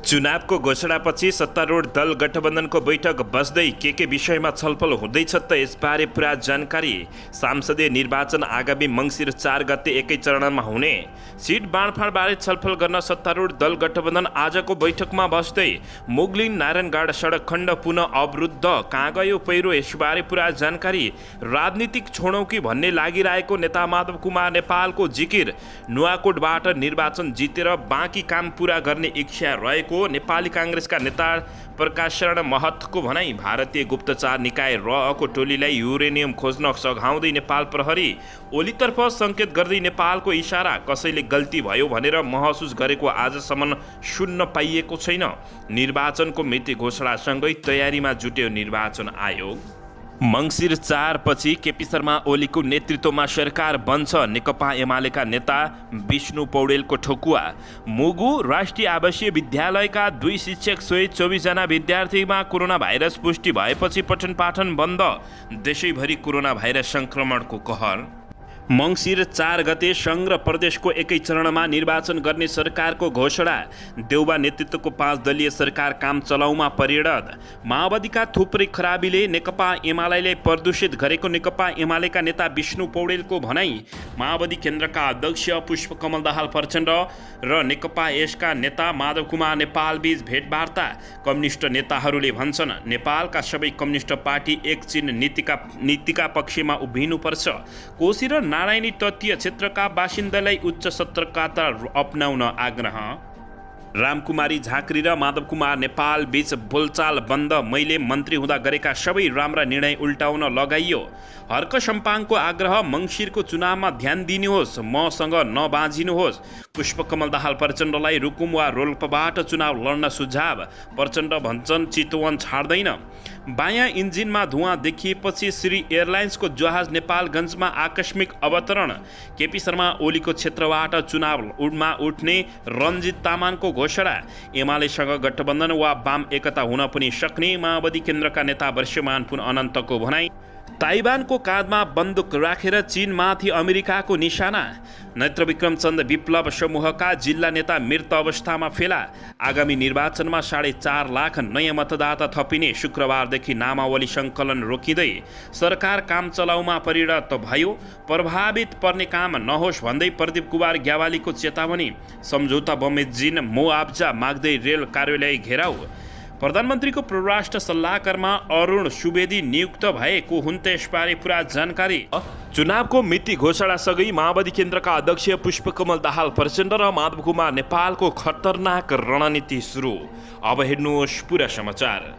चुनावको घोषणापछि सत्तारूढ दल गठबन्धनको बैठक बस्दै के विषयमा छलफल हुँदैछ त यसबारे पुरा जानकारी। सांसदीय निर्वाचन आगामी मङ्सिर 4 गते एकै चरणमा हुने। सिट बाँडफाँडबारे छलफल गर्न सत्तारूढ दल गठबन्धन आजको बैठकमा बस्दै मुगलिन नारायणगढ सडक खण्ड पुनः अवरुद्ध, कहाँ गयो पहिरो, यसबारे पुरा जानकारी। राजनीतिक छोडौँ कि भन्ने लागिरहेको नेता माधव कुमार नेपालको जिकिर। नुवाकोटबाट निर्वाचन जितेर बाँकी काम पुरा गर्ने इच्छा रहेको नेपाली काङ्ग्रेसका नेता प्रकाश शरण महतको भनाई। भारतीय गुप्तचार निकाय रअको टोलीलाई युरेनियम खोज्न सघाउँदै नेपाल प्रहरी। ओलीतर्फ सङ्केत गर्दै नेपालको इसारा। कसैले गल्ती भयो भनेर महसुस गरेको आजसम्म सुन्न पाइएको छैन। निर्वाचनको मिति घोषणासँगै तयारीमा जुट्यो निर्वाचन आयोग। मङ्सिर 4 पछि केपी शर्मा ओलीको नेतृत्वमा सरकार बन्छ। नेकपा एमालेका नेता विष्णु पौडेलको ठोकुवा। मुगु राष्ट्रिय आवासीय विद्यालयका 2 शिक्षक सहित 24 जना विद्यार्थीमा कोरोना भाइरस पुष्टि भएपछि पठन पाठन बन्द। देशैभरि कोरोना भाइरस सङ्क्रमणको कहर। मङ्सिर 4 गते सङ्घ र प्रदेशको एकै चरणमा निर्वाचन गर्ने सरकारको घोषणा। देउबा नेतृत्वको 5 दलीय सरकार काम चलाउमा परिणत। माओवादीका थुप्रै खराबीले नेकपा एमालेलाई प्रदूषित गरेको नेकपा एमालेका नेता विष्णु पौडेलको भनाई। माओवादी केन्द्रका अध्यक्ष पुष्पकमल दाहाल प्रचण्ड र नेकपा यसका नेता माधव कुमार नेपालबीच भेटवार्ता। कम्युनिस्ट नेताहरूले भन्छन् नेपालका सबै कम्युनिस्ट पार्टी एकचिन नीतिका पक्षमा उभिनुपर्छ। कोशी र नारायणी तटीय क्षेत्रका बासिन्दालाई उच्च सतर्कता अपनाउन आग्रह। रामकुमारी झाँक्री र माधव कुमार नेपाल बीच बोलचाल बन्द। मैले मन्त्री हुँदा गरेका सबै राम्रा निर्णय उल्टाउन लगाइयो। हर्क सम्पाङको आग्रह। मङ्सिरको चुनावमा ध्यान दिनुहोस्, मसँग नबाँझिनुहोस्। पुष्पकमल दाहाल प्रचण्डलाई रुकुम वा रोल्पाबाट चुनाव लड्न सुझाव। प्रचण्ड भन्छन् चितवन छाड्दैन। बायाँ इन्जिनमा धुवाँ देखिएपछि श्री एयरलाइन्सको जहाज नेपालगञ्जमा आकस्मिक अवतरण। केपी शर्मा ओलीको क्षेत्रबाट चुनावमा उठ्ने रञ्जित तामाङको घोषणा। एमालेसँग गठबन्धन वा वाम एकता हुन पनि सक्ने माओवादी केन्द्रका नेता वर्षमान पुन अनन्तको भनाई। ताइवानको काँधमा बन्दुक राखेर चीनमाथि अमेरिकाको निशाना। नेत्रविक्रम चन्द विप्लव समूहका जिल्ला नेता मृत अवस्थामा फेला। आगामी निर्वाचनमा 4.5 लाख नयाँ मतदाता थपिने। शुक्रबारदेखि नामावली सङ्कलन रोकिँदै सरकार काम चलाउमा परिणत भयो। प्रभावित पर्ने काम नहोस् भन्दै प्रदीप कुमार ग्यावालीको चेतावनी। सम्झौता बमोजिम मुआब्जा माग्दै रेल कार्यालय घेराउ। प्रधानमन्त्रीको परराष्ट्र सल्लाहकारमा अरुण सुवेदी नियुक्त भएको हुन् त यसबारे पुरा जानकारी। चुनावको मिति घोषणासँगै माओवादी केन्द्रका अध्यक्ष पुष्पकमल दाहाल प्रचण्ड र माधव कुमार नेपालको खतरनाक रणनीति सुरु। अब हेर्नुहोस् पुरा समाचार।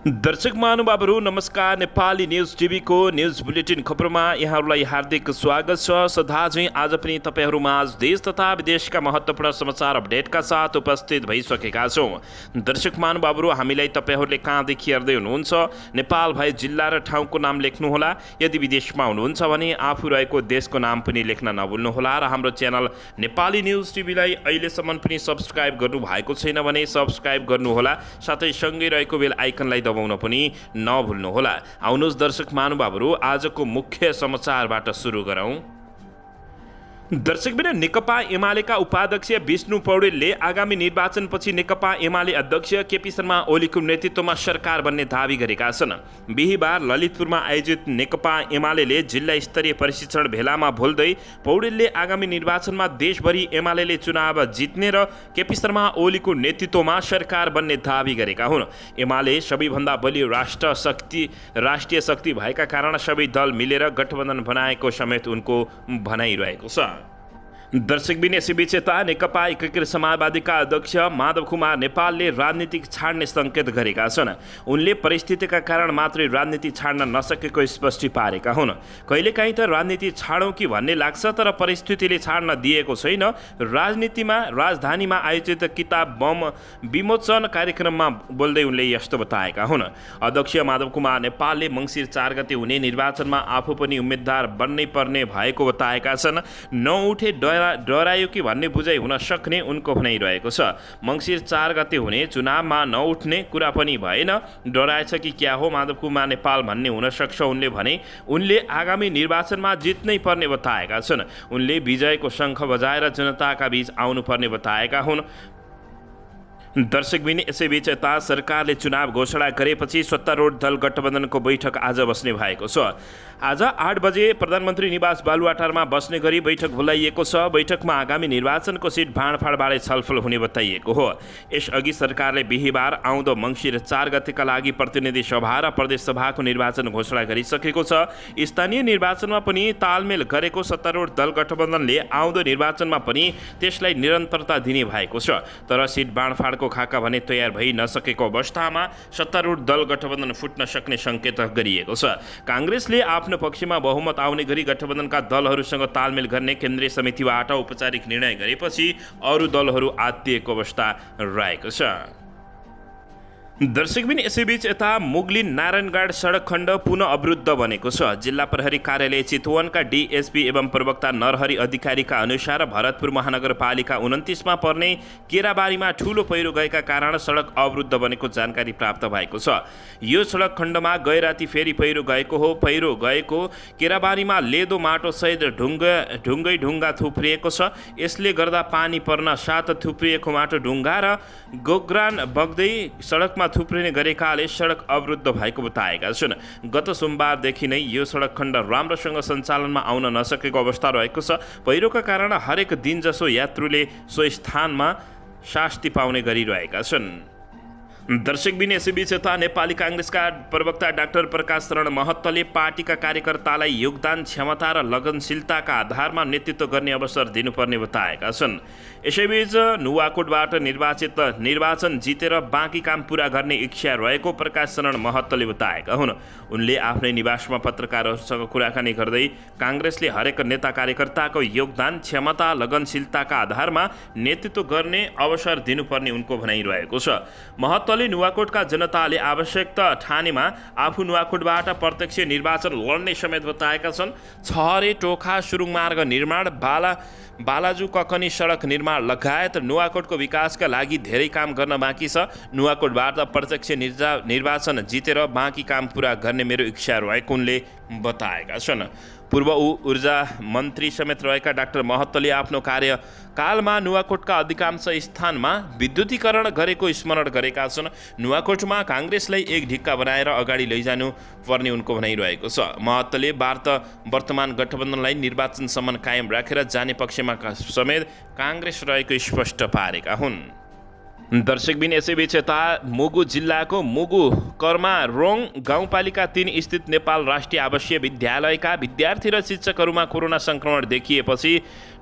दर्शक महानुभावहरू नमस्कार। नेपाली न्युज टिभीको न्युज बुलेटिन खबरमा यहाँहरूलाई हार्दिक स्वागत छ। सदाझैँ आज पनि तपाईँहरूमाझ देश तथा विदेशका महत्त्वपूर्ण समाचार अपडेटका साथ उपस्थित भइसकेका छौँ। दर्शक महानुभावहरू, हामीलाई तपाईँहरूले कहाँदेखि हेर्दै हुनुहुन्छ नेपाल भए जिल्ला र ठाउँको नाम लेख्नुहोला। यदि विदेशमा हुनुहुन्छ भने आफू रहेको देशको नाम पनि लेख्न नभुल्नुहोला। र हाम्रो च्यानल नेपाली न्युज टिभीलाई अहिलेसम्म पनि सब्सक्राइब गर्नुभएको छैन भने सब्सक्राइब गर्नुहोला। साथै सँगै रहेको बेल आइकनलाई दबाउन पनि नभुल्नुहोला। आउनुहोस् दर्शक महानुभावहरू, आजको मुख्य समाचारबाट सुरु गरौँ। दर्शकबिन, नेकपा एमालेका उपाध्यक्ष विष्णु पौडेलले आगामी निर्वाचनपछि नेकपा एमाले अध्यक्ष केपी शर्मा ओलीको नेतृत्वमा सरकार बन्ने दावी गरेका छन्। बिहिबार ललितपुरमा आयोजित नेकपा एमाले जिल्ला स्तरीय प्रशिक्षण भेलामा बोल्दै पौडेलले आगामी निर्वाचनमा देशभरि एमाले चुनाव जित्ने र केपी शर्मा ओलीको नेतृत्वमा सरकार बन्ने दावी गरेका हुन्। एमाले सबैभन्दा बलियो राष्ट्रिय शक्ति भएका कारण सबै दल मिलेर गठबन्धन बनाएको समेत उनको भनाइरहेको छ। दर्शकबिन, यसैबीच यता नेकपा एकीकृत समाजवादीका अध्यक्ष माधव कुमार नेपालले राजनीतिक छाड्ने सङ्केत गरेका छन्। उनले परिस्थितिका कारण मात्रै राजनीति छाड्न नसकेको स्पष्टि पारेका हुन्। कहिलेकाहीँ त राजनीति छाडौँ कि भन्ने लाग्छ, तर परिस्थितिले छाड्न दिएको छैन। राजधानीमा आयोजित किताब बम विमोचन कार्यक्रममा बोल्दै उनले यस्तो बताएका हुन्। अध्यक्ष माधव कुमार नेपालले मङ्सिर 4 गते हुने निर्वाचनमा आफू पनि उम्मेद्वार बन्नै पर्ने भएको बताएका छन्। नउठे डर डरायो कि भन्ने बुझाइ हुन सक्ने उनको भनाइरहेको छ। मङ्सिर 4 गते हुने चुनावमा नउठ्ने कुरा पनि भएन, डराएछ कि क्या हो माधव कुमार नेपाल भन्ने हुन सक्छ उनले भने। उनले आगामी निर्वाचनमा जित्नै पर्ने बताएका छन्। उनले विजयको शङ्ख बजाएर जनताका बीच आउनुपर्ने बताएका हुन्। दर्शकबिन यसैबीच यता सरकारले चुनाव घोषणा गरेपछि सत्तारूढ दल गठबन्धनको बैठक आज बस्ने भएको छ। आज 8 बजे प्रधानमन्त्री निवास बालुवाटारमा बस्ने गरी बैठक बोलाइएको छ। बैठकमा आगामी निर्वाचनको सिट बाँडफाँडबारे छलफल हुने बताइएको हो। यसअघि सरकारले बिहिबार आउँदो मङ्सिर 4 गतेका लागि प्रतिनिधि सभा र प्रदेश सभाको निर्वाचन घोषणा गरिसकेको छ। स्थानीय निर्वाचनमा पनि तालमेल गरेको सत्तारूढ दल गठबन्धनले आउँदो निर्वाचनमा पनि त्यसलाई निरन्तरता दिने भएको छ। तर सिट बाँडफाँडको खाका भने तयार भइ नसकेको अवस्थामा सत्तारूढ दल गठबन्धन फुट्न सक्ने सङ्केत गरिएको छ। काङ्ग्रेसले आफ्नो पक्षमा बहुमत आउने गरी गठबन्धनका दलहरूसँग तालमेल गर्ने केन्द्रीय समितिबाट औपचारिक निर्णय गरेपछि अरू दलहरू आत्तिएको अवस्था रहेको छ। दर्शकबिन यसैबीच यता मुगलिन नारायणगढ सडक खण्ड पुनः अवरुद्ध बनेको छ। जिल्ला प्रहरी कार्यालय चितवनका डीएसपी एवं प्रवक्ता नरहरि अधिकारीका अनुसार भरतपुर महानगरपालिका 29मा पर्ने केराबारीमा ठूलो पहिरो गएका कारण सडक अवरुद्ध बनेको जानकारी प्राप्त भएको छ। यो सडक खण्डमा गैराती फेरि पहिरो गएको हो। पहिरो गएको केराबारीमा लेदो माटो सहित ढुङ्गा थुप्रिएको छ। यसले गर्दा पानी पर्न साथ थुप्रिएको माटो ढुङ्गा र गोग्रान बग्दै सडकमा थुप्रिने गरेकाले सडक अवरुद्ध भएको बताएका छन्। गत सोमबारदेखि नै यो सडक खण्ड राम्रोसँग सञ्चालनमा आउन नसकेको अवस्था रहेको छ। पहिरोका कारण हरेक दिन जसो यात्रुले सो स्थानमा शास्ति पाउने गरिरहेका छन्। दर्शकबिन यसैबीच यता नेपाली काङ्ग्रेसका प्रवक्ता डाक्टर प्रकाश शरण महत्तले पार्टीका कार्यकर्तालाई योगदान, क्षमता र लगनशीलताका आधारमा नेतृत्व गर्ने अवसर दिनुपर्ने बताएका छन्। यसैबीच नुवाकोटबाट निर्वाचन जितेर बाँकी काम पुरा गर्ने इच्छा रहेको प्रकाश शरण महत्तले बताएका हुन्। उनले आफ्नै निवासमा पत्रकारहरूसँग कुराकानी गर्दै काङ्ग्रेसले हरेक नेता कार्यकर्ताको योगदान, क्षमता, लगनशीलताका आधारमा नेतृत्व गर्ने अवसर दिनुपर्ने उनको भनाइरहेको छ। महत्तले नुवाकोटका जनताले आवश्यकता ठानेमा आफू नुवाकोटबाट प्रत्यक्ष निर्वाचन लड्ने समेत बताएका छन्। छहरे टोखा सुरुङ मार्ग निर्माण, बालाजु ककनी सडक निर्माण लगायत नुवाकोटको विकासका लागि धेरै काम गर्न बाँकी छ। नुवाकोटबाट प्रत्यक्ष निर्वाचन जितेर बाँकी काम पुरा गर्ने मेरो इच्छा रहेको उनले बताएका छन्। पूर्व ऊर्जा मन्त्री समेत रहेका डाक्टर महत्तले आफ्नो कार्यकालमा नुवाकोटका अधिकांश स्थानमा विद्युतीकरण गरेको स्मरण गरेका छन्। नुवाकोटमा काङ्ग्रेसलाई एक ढिक्का बनाएर अगाडि लैजानु पर्ने उनको भनाइरहेको छ। महत्तले वर्तमान गठबन्धनलाई निर्वाचनसम्म कायम राखेर जाने पक्षमा समेत काङ्ग्रेस रहेको स्पष्ट पारेका हुन्। दर्शकबिन यसैबीच यता मुगु जिल्लाको मुगु कर्मारोङ गाउँपालिका 3 स्थित नेपाल राष्ट्रिय आवासीय विद्यालयका विद्यार्थी र शिक्षकहरूमा कोरोना सङ्क्रमण देखिएपछि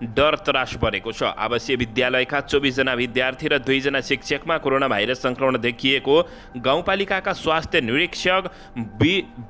डर त्रास बढेको छ। आवासीय विद्यालयका 24 जना विद्यार्थी र 2 जना शिक्षकमा कोरोना भाइरस सङ्क्रमण देखिएको गाउँपालिकाका स्वास्थ्य निरीक्षक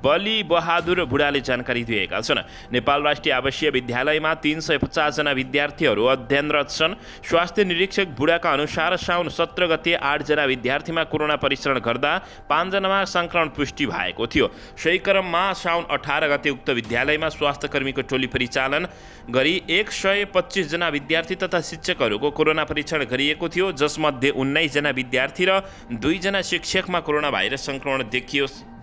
बली बहादुर बुढाले जानकारी दिएका छन्। नेपाल राष्ट्रिय आवासीय विद्यालयमा 350 जना विद्यार्थीहरू अध्ययनरत छन्। स्वास्थ्य निरीक्षक बुढाका अनुसार साउन 17 गते 8 जना विद्यार्थीमा कोरोना परीक्षण गर्दा 5 जनामा सङ्क्रमण पुष्टि भएको थियो। सोही क्रममा साउन 18 गते उक्त विद्यालयमा स्वास्थ्य कर्मीको टोली परिचालन गरी 125 जना विद्यार्थी तथा शिक्षकहरूको कोरोना परीक्षण गरिएको थियो, जसमध्ये 19 जना विद्यार्थी र 2 जना शिक्षकमा कोरोना भाइरस सङ्क्रमण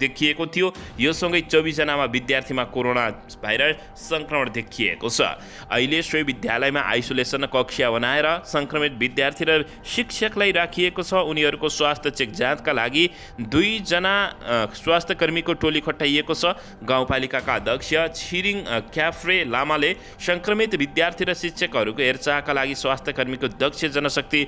देखिएको थियो। यो सँगै 24 जनामा विद्यार्थीमा कोरोना भाइरस सङ्क्रमण देखिएको छ। अहिले सोही विद्यालयमा आइसोलेसन कक्षा बनाएर सङ्क्रमित विद्यार्थी र शिक्षकलाई राखिएको छ। उनीहरूको स्वास्थ्य चेक जाँचका लागि 2 जना स्वास्थ्य कर्मीको टोली खटाइएको छ। गाउँपालिकाका अध्यक्ष छिरिङ क्याफ्रे लामाले सङ्क्रमित विद्यार्थी र शिक्षकहरूको हेरचाहका लागि स्वास्थ्य कर्मीको दक्ष जनशक्ति।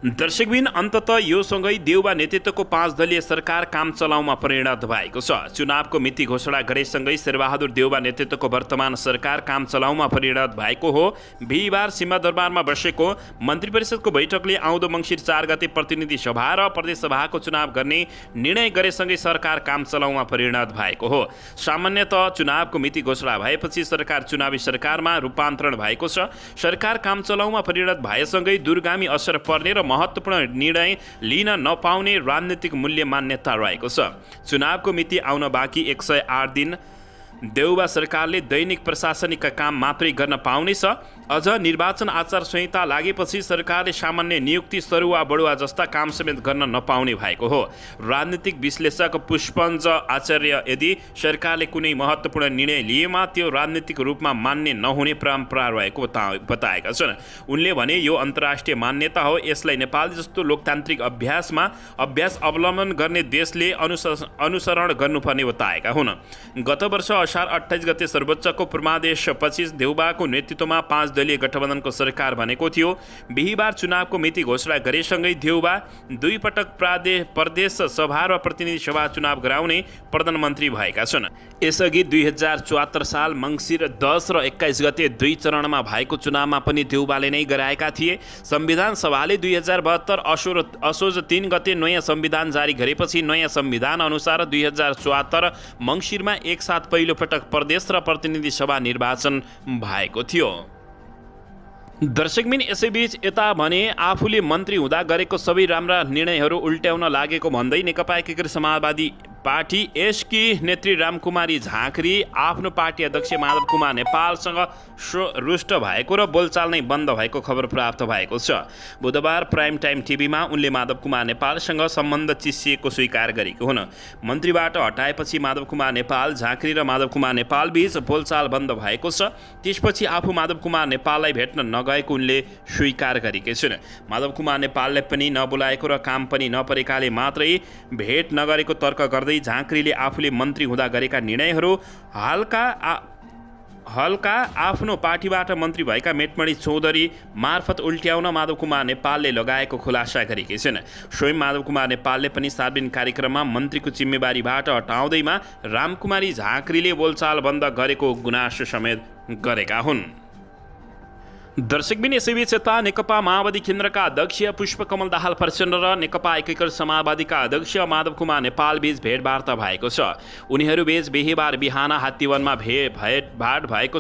दर्शकबिन अन्ततः यो सँगै देउबा नेतृत्वको 5 दलीय सरकार काम चलाउमा परिणत भएको छ। चुनावको मिति घोषणा गरेसँगै शेरबहादुर देउबा नेतृत्वको वर्तमान सरकार काम चलाउमा परिणत भएको हो। बिहिबार सिंहदरबारमा बसेको मन्त्री परिषदको बैठकले आउँदो मङ्सिर 4 गते प्रतिनिधि सभा र प्रदेश सभाको चुनाव गर्ने निर्णय गरेसँगै सरकार काम चलाउमा परिणत भएको हो। सामान्यतः चुनावको मिति घोषणा भएपछि सरकार चुनावी सरकारमा रूपान्तरण भएको छ। सरकार काम चलाउमा परिणत भएसँगै दूरगामी असर पर्ने र महत्त्वपूर्ण निर्णय लिन नपाउने राजनीतिक मूल्य मान्यता रहेको छ। चुनावको मिति आउन बाँकी 108 दिन देउबा सरकारले दैनिक प्रशासनिक काम मात्रै गर्न पाउनेछ। अझ निर्वाचन आचार संहिता लागेपछि सरकारले सामान्य नियुक्ति सरुवा बढुवा जस्ता काम समेत गर्न नपाउने भएको हो। राजनीतिक विश्लेषक पुष्पञ्ज आचार्य यदि सरकारले कुनै महत्त्वपूर्ण निर्णय लिएमा त्यो राजनीतिक रूपमा मान्य नहुने परम्परा रहेको बताएका छन्। उनले भने यो अन्तर्राष्ट्रिय मान्यता हो, यसलाई नेपाल जस्तो लोकतान्त्रिक अभ्यास अवलम्बन गर्ने देशले अनुसरण गर्नुपर्ने बताएका हुन्। गत वर्ष असार 28 गते सर्वोच्चको परमादेशपछि देउबाको नेतृत्वमा 5 दलीय गठबन्धनको सरकार बनेको थियो। बिहीबार चुनावको मिति घोषणा गरेसँगै देउबा 2 पटक प्रदेश सभा र प्रतिनिधि सभा चुनाव गराउने प्रधानमन्त्री भएका छन्। यसअघि 2074 साल मङ्सिर 10 र 21 गते 2 चरणमा भएको चुनावमा पनि देउबाले नै गराएका थिए। संविधान सभाले 2072 असोज 3 गते नयाँ संविधान जारी गरेपछि नयाँ संविधान अनुसार 2074 मङ्सिरमा एकसाथ पहिलो पटक प्रदेश र प्रतिनिधि सभा निर्वाचन भएको थियो। दर्शकबिन यसैबीच यता भने आफूले मन्त्री हुँदा गरेको सबै राम्रा निर्णयहरू उल्ट्याउन लागेको भन्दै नेकपा एकीकृत समाजवादी पार्टी एसकी नेत्री रामकुमारी झाँक्री आफ्नो पार्टी अध्यक्ष माधव कुमार नेपालसँग रुष्ट भएको र बोलचाल नै बन्द भएको खबर प्राप्त भएको छ। बुधबार प्राइम टाइम टिभीमा उनले माधव कुमार नेपालसँग सम्बन्ध चिसिएको स्वीकार गरेको हुन्। मन्त्रीबाट हटाएपछि माधव कुमार नेपाल, झाँक्री र माधव कुमार नेपाल बीच बोलचाल बन्द भएको छ। त्यसपछि आफू माधव कुमार नेपाललाई भेट्न नगएको उनले स्वीकार गरेकै छिन्। माधव कुमार नेपालले पनि नबोलाएको र काम पनि नपरेकाले मात्रै भेट नगरेको तर्क गर्दै झाँक्रीले आफूले मन्त्री हुँदा गरेका निर्णयहरू हल्का आफ्नो पार्टीबाट मन्त्री भएका मेटमणि चौधरी मार्फत उल्ट्याउन माधव कुमार नेपालले लगाएको खुलासा गरेकी छिन्। स्वयं माधव कुमार नेपालले पनि सार्वजनिक कार्यक्रममा मन्त्रीको जिम्मेवारीबाट हटाउँदैमा रामकुमारी झाँक्रीले बोलचाल बन्द गरेको गुनासो समेत गरेका हुन्। दर्शकबिन यसैबीच यता नेकपा माओवादी केन्द्रका अध्यक्ष पुष्पकमल दाहाल प्रचण्ड र नेकपा एकीकृत समाजवादीका अध्यक्ष माधव कुमार नेपाल बीच भेटवार्ता भएको छ। उनीहरूबीच बिहीबार बिहान हात्तीवनमा भेटभाट भएको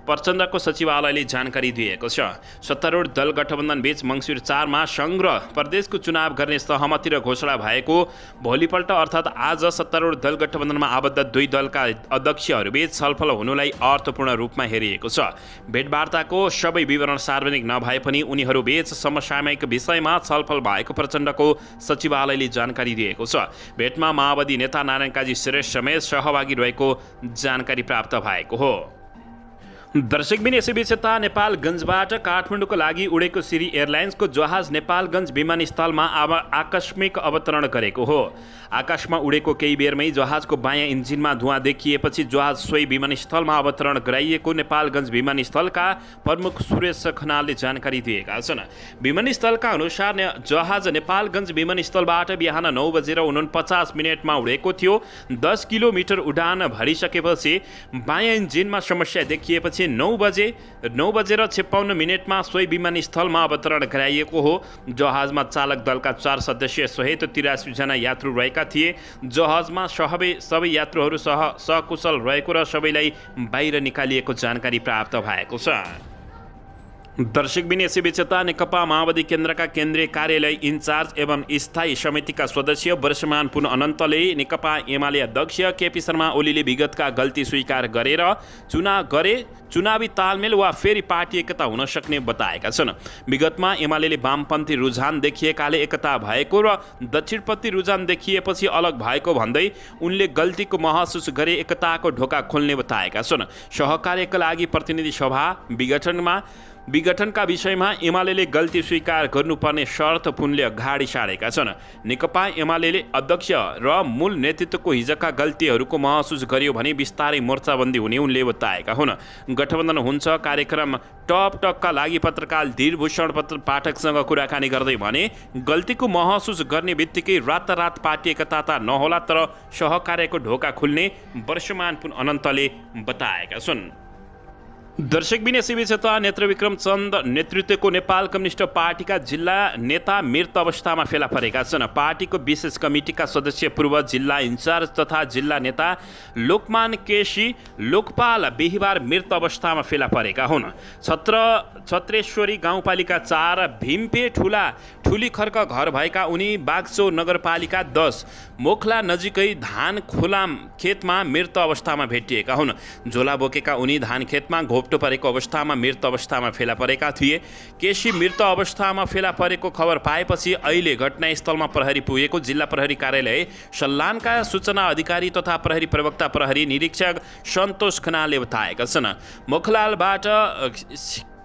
प्रचण्डको सचिवालयले जानकारी दिएको छ। सत्तारूढ दल गठबन्धन बीच मङ्सिर 4 मा संघ र प्रदेशको चुनाव गर्ने सहमति र घोषणा भएको भोलिपल्ट अर्थात् आज सत्तारूढ दल गठबन्धनमा आबद्ध 2 दलका अध्यक्षहरूबीच छलफल हुनुलाई अर्थपूर्ण रूपमा हेरिएको छ। भेटवार्ताको सबै विवरण सार्वजनिक नभए पनि उनीहरूबीच समसामयिक विषयमा छलफल भएको प्रचण्डको सचिवालयले जानकारी दिएको छ। भेटमा माओवादी नेता नारायण काजी श्रेष्ठ समेत सहभागी रहेको जानकारी प्राप्त भएको हो। दर्शकबिन यसैबीच यता नेपालगञ्जबाट काठमाडौँको लागि उडेको सिरी एयरलाइन्सको जहाज नेपालगञ्ज विमानस्थलमा आकस्मिक अवतरण गरेको हो। आकाशमा उडेको केही बेरमै जहाजको बायाँ इन्जिनमा धुवाँ देखिएपछि जहाज सोही विमानस्थलमा अवतरण गराइएको नेपालगञ्ज विमानस्थलका प्रमुख सुरेश खनालले जानकारी दिएका छन्। विमानस्थलका अनुसार जहाज नेपालगञ्ज विमानस्थलबाट बिहान 9:49 उडेको थियो। 10 किलोमिटर उडान भरिसकेपछि बायाँ इन्जिनमा समस्या देखिएपछि 9:56 सोही विमानस्थलमा अवतरण गराइएको हो। जहाजमा चालक दलका 4 सदस्य सहित 83 जना यात्रु रहेका थिए। जहाजमा सबै यात्रुहरू सकुशल रहेको र सबैलाई बाहिर निकालिएको जानकारी प्राप्त भएको छ। दर्शकबिन यसैबीच यता नेकपा माओवादी केन्द्रका केन्द्रीय कार्यालय इन्चार्ज एवं स्थायी समितिका सदस्य वर्षमान पुन अनन्तले नेकपा एमाले अध्यक्ष केपी शर्मा ओलीले विगतका गल्ती स्वीकार गरेर चुनावी तालमेल वा फेरि पार्टी एकता हुन सक्ने बताएका छन्। विगतमा एमाले वामपन्थी रुझान देखिएकाले एकता भएको र दक्षिणपन्थी रुझान देखिएपछि अलग भएको भन्दै उनले गल्तीको महसुस गरे एकताको ढोका खोल्ने बताएका छन्। सहकार्यका लागि प्रतिनिधि सभा विघटनका विषयमा एमाले गल्ती स्वीकार गर्नुपर्ने शर्त पुनले अगाडि सारेका छन्। नेकपा एमाले अध्यक्ष र मूल नेतृत्वको हिजोका गल्तीहरूको महसुस गर्यो भने बिस्तारै मोर्चाबन्दी हुने उनले बताएका हुन्। गठबन्धन हुन्छ कार्यक्रम टकका लागि पत्रकार धीरभूषण पाठकसँग कुराकानी गर्दै भने गल्तीको महसुस गर्ने बित्तिकै रातारात पार्टी एकता त नहोला तर सहकार्यको ढोका खुल्ने वर्षमान पुन अनन्तले बताएका छन्। दर्शकबिन यसैबीच यता नेत्रविक्रम चन्द नेतृत्वको नेपाल कम्युनिस्ट पार्टीका जिल्ला नेता मृत अवस्थामा फेला परेका छन्। पार्टीको विशेष कमिटीका सदस्य पूर्व जिल्ला इन्चार्ज तथा जिल्ला नेता लोकमान केसी लोकपाल बिहीबार मृत अवस्थामा फेला परेका हुन्। छत्रेश्वरी गाउँपालिका 4 भिम्पे ठुली खर्क घर भएका उनी बागचौ नगरपालिका 10 मोखला नजिकै धान खोलाम खेतमा मृत अवस्थामा भेटिएका हुन्। झोला बोकेका उनी धान खेतमा घोप्टो परेको अवस्थामा मृत अवस्थामा फेला परेका थिए। केसी मृत अवस्थामा फेला परेको खबर पाएपछि अहिले घटनास्थलमा प्रहरी पुगेको जिल्ला प्रहरी कार्यालय सल्लानका सूचना अधिकारी तथा प्रहरी प्रवक्ता प्रहरी निरीक्षक सन्तोष खनालले बताएका छन्। मुखलालबाट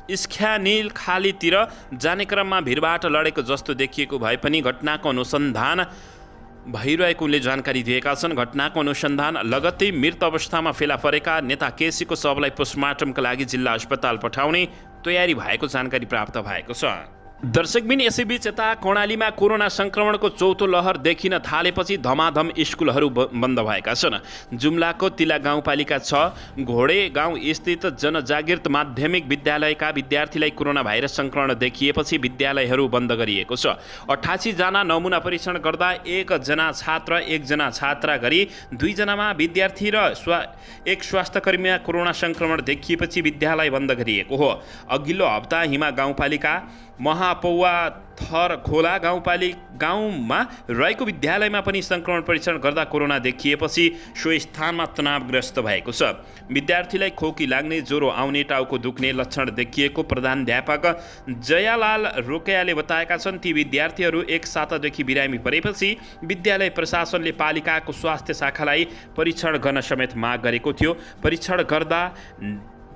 इस्ख्यानिल खालीतिर जाने क्रममा भिडबाट लडेको जस्तो देखिएको भए पनि घटनाको अनुसन्धान भइरहेको उनले जानकारी दिएका छन्। घटनाको अनुसन्धान लगत्तै मृत अवस्थामा फेला परेका नेता केसीको शवलाई पोस्टमार्टमका लागि जिल्ला अस्पताल पठाउने तयारी भएको जानकारी प्राप्त भएको छ। दर्शकबिन यसैबीच यता कर्णालीमा कोरोना संक्रमणको चौथो लहर देखिन थालेपछि धमाधम स्कुलहरू बन्द भएका छन्। जुम्लाको तिला गाउँपालिका 6 घोडे गाउँ स्थित जनजागृत माध्यमिक विद्यालयका विद्यार्थीलाई कोरोना भाइरस संक्रमण देखिएपछि विद्यालयहरू बन्द गरिएको छ। 88 जना नमुना परीक्षण गर्दा 1 जना छात्र 1 जना छात्रा गरी 2 जनामा विद्यार्थी र 1 स्वास्थ्यकर्मीमा कोरोना संक्रमण देखिएपछि विद्यालय बन्द गरिएको हो। अघिल्लो हप्ता हिमा गाउँपालिका महापौवा थर खोला गाउँमा रहेको विद्यालयमा पनि संक्रमण परीक्षण गर्दा कोरोना देखिएपछि सो स्थानमा तनावग्रस्त भएको छ। विद्यार्थीलाई खोकी लाग्ने, ज्वरो आउने, टाउको दुख्ने लक्षण देखिएको प्रधानाध्यापक जयालाल रोकेयाले बताएका छन्। ती विद्यार्थीहरू एक सातादेखि बिरामी परेपछि विद्यालय प्रशासनले पालिकाको स्वास्थ्य शाखालाई परीक्षण गर्न समेत माग गरेको थियो। परीक्षण गर्दा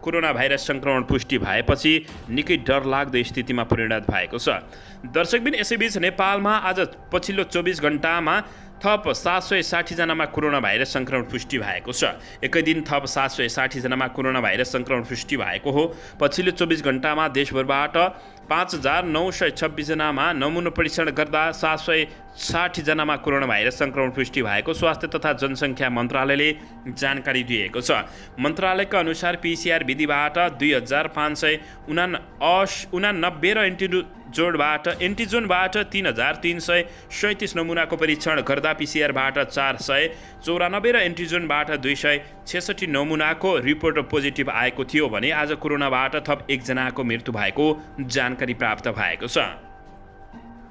कोरोना भाइरस संक्रमण पुष्टि भएपछि निकै डरलाग्दो स्थितिमा परिणत भएको छ। दर्शकबिन यसैबीच नेपालमा आज पछिल्लो 24 घण्टामा थप 760 जनामा कोरोना भाइरस संक्रमण पुष्टि भएको छ। एकै दिन थप 760 जनामा कोरोना भाइरस संक्रमण पुष्टि भएको हो। पछिल्लो 24 घण्टामा देशभरबाट 5926 जनामा नमुना परीक्षण गर्दा 760 जनामा कोरोना भाइरस संक्रमण पुष्टि भएको स्वास्थ्य तथा जनसङ्ख्या मन्त्रालयले जानकारी दिएको छ। मन्त्रालयका अनुसार पीसीआर विधिबाट 2589 र एन्टिजोनबाट 3337 नमुनाको परीक्षण गर्दा पीसीआरबाट 494 र एन्टिजोनबाट 266 नमुनाको रिपोर्ट पोजिटिभ आएको थियो भने आज कोरोनाबाट थप 1 जनाको मृत्यु भएको जानकारी प्राप्त भएको छ।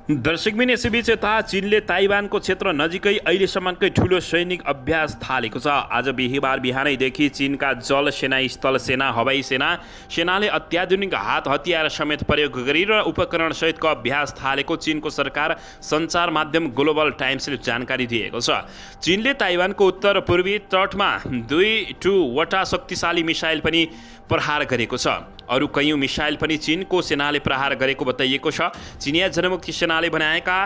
दर्शकबिन यसैबीच यता चीनले ताइवानको क्षेत्र नजिकै अहिलेसम्मकै ठूलो सैनिक अभ्यास थालेको छ। आज बिहिबार बिहानैदेखि चीनका जल सेना, स्थल सेना, हवाई सेनाले अत्याधुनिक हात हतियार समेत प्रयोग गरी र उपकरण सहितको अभ्यास थालेको चीनको सरकार सञ्चार माध्यम ग्लोबल टाइम्सले जानकारी दिएको छ। चीनले ताइवानको उत्तर पूर्वी तटमा 2 शक्तिशाली मिसाइल पनि प्रहार गरेको छ। अरू कयौं मिसाइल पनि चीनको सेनाले प्रहार गरेको बताइएको छ। चिनिया जनमुक्ति सेनाले बनाएका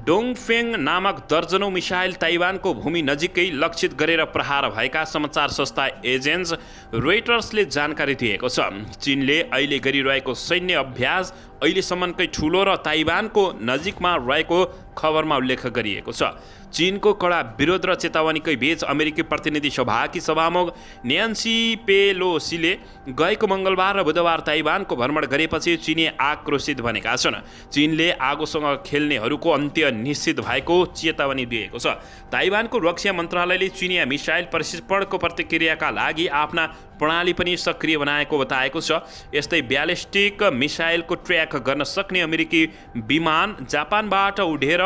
डोङफेङ नामक दर्जनौं मिसाइल ताइवानको भूमि नजिकै लक्षित गरेर प्रहार भएका समाचार संस्था एजेन्स रोइटर्सले जानकारी दिएको छ। चीनले अहिले गरिरहेको सैन्य अभ्यास अहिलेसम्मकै ठूलो र ताइवानको नजिकमा रहेको खबरमा उल्लेख गरिएको छ। चीनको कडा विरोध र चेतावनीकै बीच अमेरिकी प्रतिनिधि सभाकी सभामुख न्यान्सी पेलोसीले गएको मंगलबार र बुधबार ताइवानको भ्रमण गरेपछि चीनी आक्रोशित बनेका छन्। चीनले आगोसँग खेल्नेहरूको अन्त्य निश्चित भएको चेतावनी दिएको छ। ताइवानको रक्षा मन्त्रालयले चीनिया मिसाइल प्रशिक्षणको प्रतिक्रियाका लागि आफ्ना प्रणाली पनि सक्रिय बनाएको बताएको छ। यस्तै ब्यालिस्टिक मिसाइलको ट्र्याक गर्न सक्ने अमेरिकी विमान जापानबाट उडेर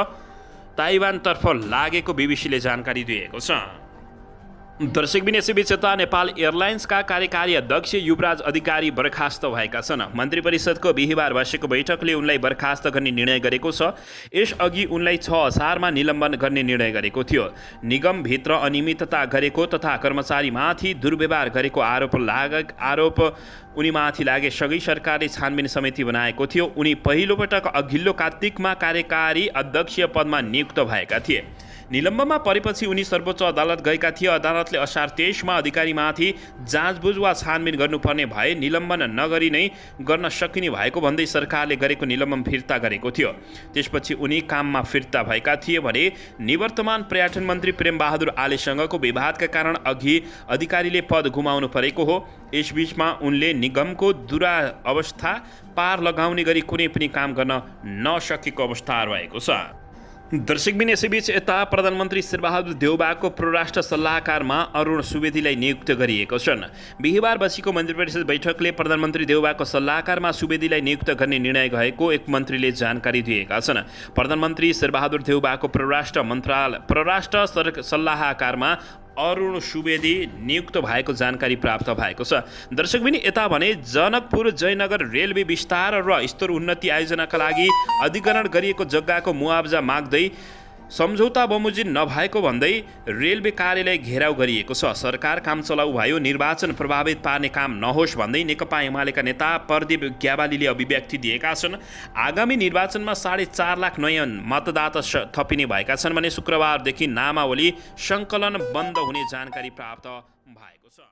ताइवानतर्फ लागेको बीबीसीले जानकारी दिएको छ। दर्शकबिन यसैबीच यता नेपाल एयरलाइन्सका कार्यकारी अध्यक्ष युवराज अधिकारी बर्खास्त भएका छन्। मन्त्री परिषदको बिहिबार बसेको बैठकले उनलाई बर्खास्त गर्ने निर्णय गरेको छ। यसअघि उनलाई 6 असारमा निलम्बन गर्ने निर्णय गरेको थियो। निगमभित्र अनियमितता गरेको तथा कर्मचारीमाथि दुर्व्यवहार गरेको आरोप उनीमाथि लागेसँगै सरकारले छानबिन समिति बनाएको थियो। उनी पहिलो पटक अघिल्लो कार्तिकमा कार्यकारी अध्यक्ष पदमा नियुक्त भएका थिए। निलम्बनमा परेपछि उनी सर्वोच्च अदालत गएका थिए। अदालतले असार 23मा अधिकारीमाथि जाँचबुझ वा छानबिन गर्नुपर्ने भए निलम्बन नगरी नै गर्न सकिने भएको भन्दै सरकारले गरेको निलम्बन फिर्ता गरेको थियो। त्यसपछि उनी काममा फिर्ता भएका थिए भने निवर्तमान पर्यटन मन्त्री प्रेमबहादुर आलेसँगको विवादका कारण अघि अधिकारीले पद गुमाउनु परेको हो। यसबीचमा उनले निगमको दुरावस्था पार लगाउने गरी कुनै पनि काम गर्न नसकेको अवस्था रहेको छ। दर्शकबिन यसैबीच यता प्रधानमन्त्री शेरबहादुर देउबाको परराष्ट्र सल्लाहकारमा अरुण सुवेदीलाई नियुक्त गरिएको छन्। बिहिबार बसेको मन्त्री परिषद बैठकले प्रधानमन्त्री देउबाको सल्लाहकारमा सुवेदीलाई नियुक्त गर्ने निर्णय भएको एक मन्त्रीले जानकारी दिएका छन्। प्रधानमन्त्री शेरबहादुर देउबाको परराष्ट्र सल्लाहकारमा अरुण सुवेदी नियुक्त भएको जानकारी प्राप्त भएको छ। दर्शकबिन यता भने जनकपुर जयनगर रेलवे विस्तार र स्तर उन्नति आयोजनाका लागि अधिग्रहण गरिएको जग्गाको मुआवजा माग्दै सम्झौता बमोजिम नभएको भन्दै रेलवे कार्यालय घेराउ गरिएको छ। सरकार काम चलाउ भयो, निर्वाचन प्रभावित पार्ने काम नहोस् भन्दै नेकपा एमालेका नेता प्रदीप ग्यावालीले अभिव्यक्ति दिएका छन्। आगामी निर्वाचनमा 4.5 लाख नयाँ मतदाता थपिने भएका छन् भने शुक्रबारदेखि नामावली सङ्कलन बन्द हुने जानकारी प्राप्त भएको छ।